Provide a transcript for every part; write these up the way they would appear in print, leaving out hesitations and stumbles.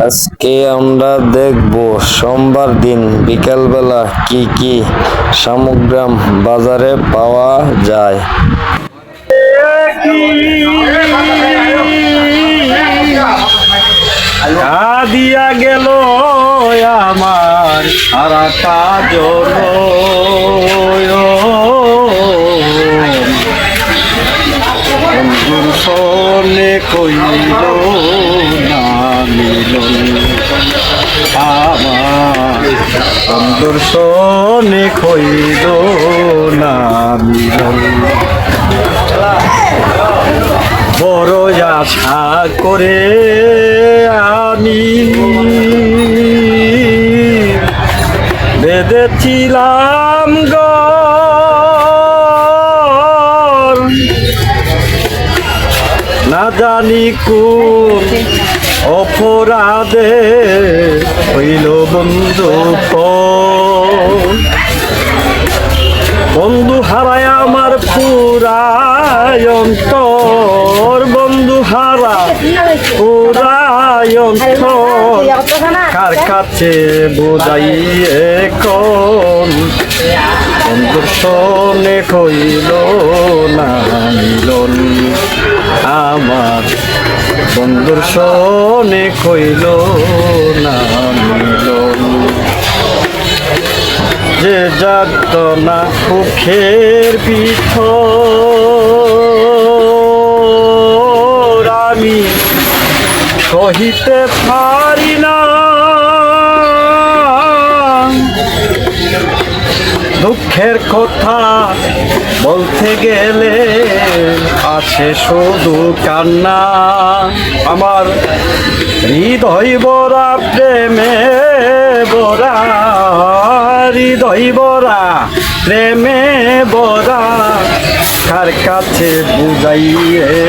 আজকে আমরা দেখব সোমবার দিন বিকালবেলা কি কি সামগ্রী বাজারে পাওয়া যায়। দিয়া গেল আমার সারাটা জনে কইল না মিলন আমার দর্শনে কইল না মিলন বড় আশা করে আমি বেঁধেছিলাম ঘর, না জানি কোন অপরাধে হইল বন্ধু বন্ধু হারায় আমার পুরায় অন্তর, বন্ধু হারা পুরায় অন্তর, কার কাছে বোঝাই এখন বন্ধুর সনে কইল না মিলন আমার বন্ধুর সনে কইল না মিলন যে জাগত না সুখের ভিতর আমি সহিতে পারি না, দুঃখের কথা বলতে গেলে আছে শুধু কান্না, আমার হৃদয় বরা প্রেমে বরা, হৃদয় বরা প্রেমে বরা, কার কাছে বুঝাই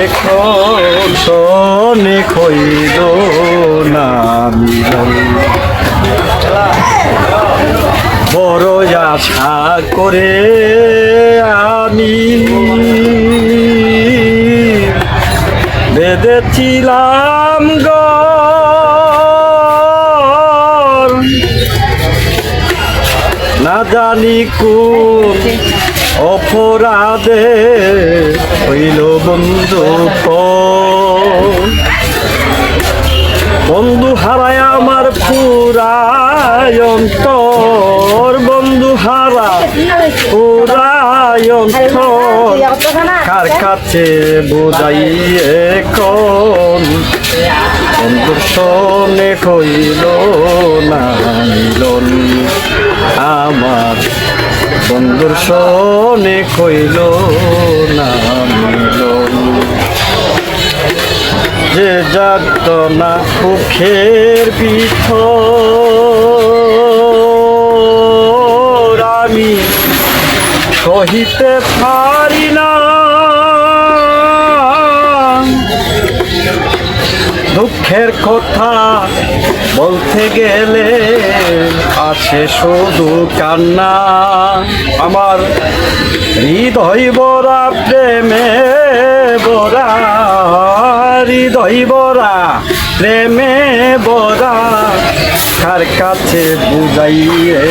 এখন শোনে কইল না মিলন বড় আশা করে আমি বেঁধেছিলাম ঘর, না জানি কোন অপরাধে হইল বন্ধু বন্ধু হারায় আমার পুরায় অন্তর, বন্ধু হারা পুরায় অন্তর, কার কাছে বোঝাই এখন বন্ধুর সনে কইল না মিলন আমার বন্ধুর সনে কইল না মিলন যে জাগত না সুখের ভিতর আমি সহিতে পারি না, দুঃখের কথা বলতে গেলে আছে শুধু কান্না, আমার হৃদয় বরা প্রেমে বরা, হৃদয় বরা প্রেমে বরা, কার কাছে বুঝাই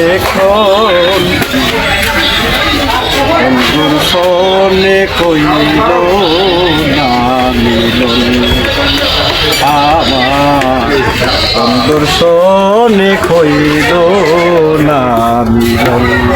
এখন বন্ধুর সনে কইল না মিলন আমার বন্ধুর সনে কইল না মিলন।